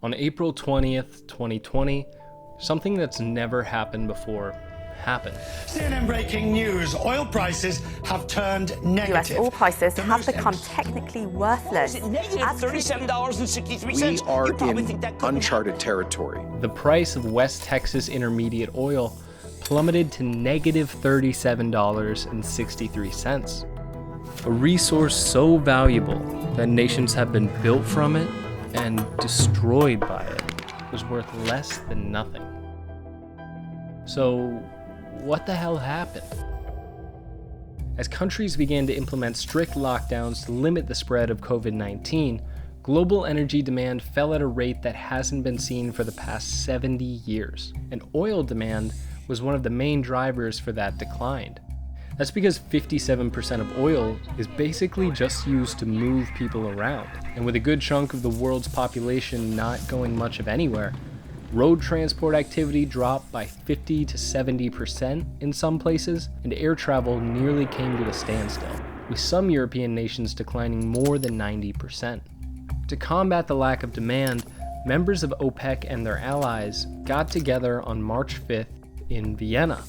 On April 20th, 2020, something that's never happened before happened. CNN breaking news. Oil prices have turned negative. US oil prices have become technically worthless. Is it negative $37.63? We are in uncharted territory. The price of West Texas Intermediate oil plummeted to negative $37.63. A resource so valuable that nations have been built from it and destroyed by it was worth less than nothing. So, what the hell happened? As countries began to implement strict lockdowns to limit the spread of COVID-19, global energy demand fell at a rate that hasn't been seen for the past 70 years, and oil demand was one of the main drivers for that decline. That's because 57% of oil is basically just used to move people around. And with a good chunk of the world's population not going much of anywhere, road transport activity dropped by 50 to 70% in some places, and air travel nearly came to a standstill, with some European nations declining more than 90%. To combat the lack of demand, members of OPEC and their allies got together on March 5th in Vienna.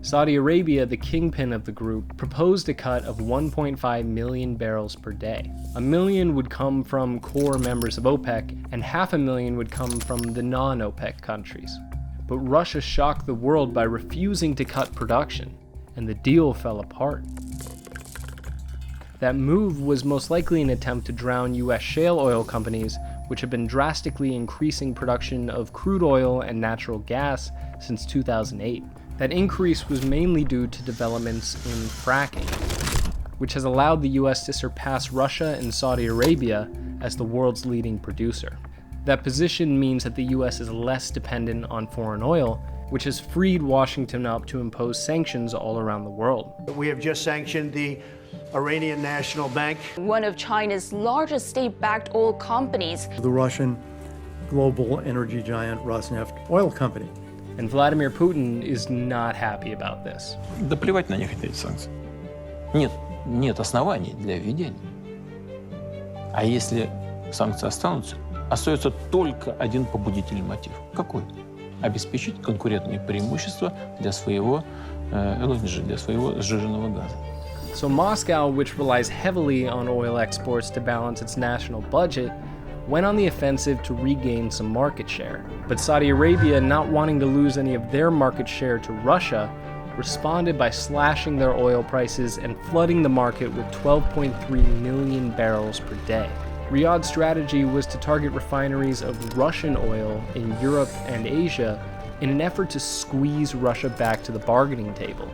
Saudi Arabia, the kingpin of the group, proposed a cut of 1.5 million barrels per day. 1 million would come from core members of OPEC, and 500,000 would come from the non-OPEC countries. But Russia shocked the world by refusing to cut production, and the deal fell apart. That move was most likely an attempt to drown US shale oil companies, which have been drastically increasing production of crude oil and natural gas since 2008. That increase was mainly due to developments in fracking, which has allowed the US to surpass Russia and Saudi Arabia as the world's leading producer. That position means that the US is less dependent on foreign oil, which has freed Washington up to impose sanctions all around the world. We have just sanctioned the Iranian National Bank, one of China's largest state-backed oil companies, the Russian global energy giant Rosneft oil company. And Vladimir Putin is not happy about this. Да плевать на них эти санкции. Нет оснований для введения. А если санкции останутся, остается только один побудительный мотив. Какой? Обеспечить конкурентные преимущества для своего LNG, для своего сжиженного газа. So Moscow, which relies heavily on oil exports to balance its national budget, went on the offensive to regain some market share. But Saudi Arabia, not wanting to lose any of their market share to Russia, responded by slashing their oil prices and flooding the market with 12.3 million barrels per day. Riyadh's strategy was to target refineries of Russian oil in Europe and Asia in an effort to squeeze Russia back to the bargaining table.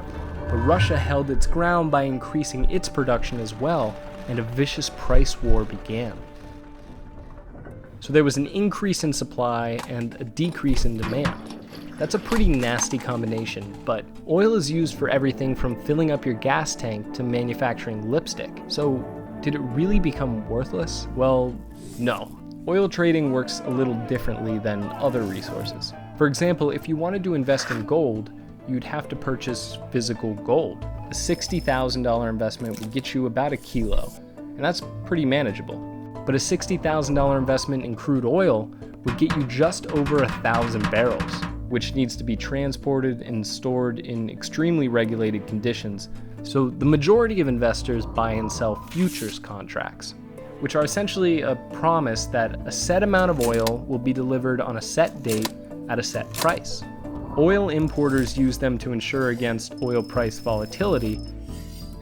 But Russia held its ground by increasing its production as well, and a vicious price war began. So there was an increase in supply and a decrease in demand. That's a pretty nasty combination, but oil is used for everything from filling up your gas tank to manufacturing lipstick. So did it really become worthless? Well, no. Oil trading works a little differently than other resources. For example, if you wanted to invest in gold, you'd have to purchase physical gold. A $60,000 investment would get you about a kilo, and that's pretty manageable. But a $60,000 investment in crude oil would get you just over 1,000 barrels, which needs to be transported and stored in extremely regulated conditions. So the majority of investors buy and sell futures contracts, which are essentially a promise that a set amount of oil will be delivered on a set date at a set price. Oil importers use them to insure against oil price volatility,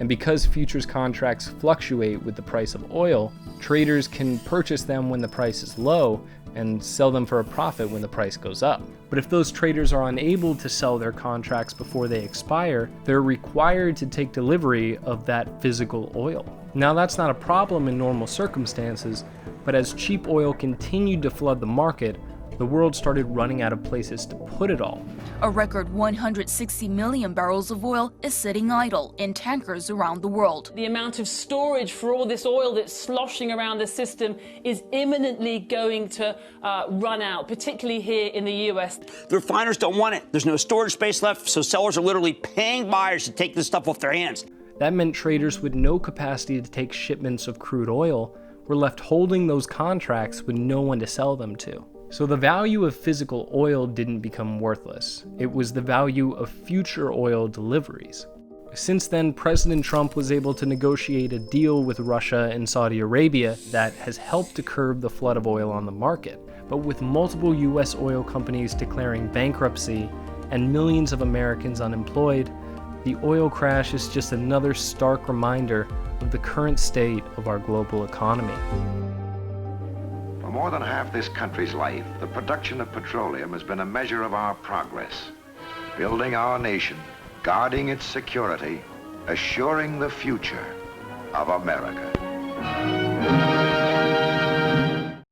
and because futures contracts fluctuate with the price of oil, traders can purchase them when the price is low and sell them for a profit when the price goes up. But if those traders are unable to sell their contracts before they expire, they're required to take delivery of that physical oil. Now, that's not a problem in normal circumstances, but as cheap oil continued to flood the market, the world started running out of places to put it all. A record 160 million barrels of oil is sitting idle in tankers around the world. The amount of storage for all this oil that's sloshing around the system is imminently going to run out, particularly here in the US. The refiners don't want it. There's no storage space left, so sellers are literally paying buyers to take this stuff off their hands. That meant traders with no capacity to take shipments of crude oil were left holding those contracts with no one to sell them to. So the value of physical oil didn't become worthless. It was the value of future oil deliveries. Since then, President Trump was able to negotiate a deal with Russia and Saudi Arabia that has helped to curb the flood of oil on the market. But with multiple US oil companies declaring bankruptcy and millions of Americans unemployed, the oil crash is just another stark reminder of the current state of our global economy. For more than half this country's life, the production of petroleum has been a measure of our progress, building our nation, guarding its security, assuring the future of America.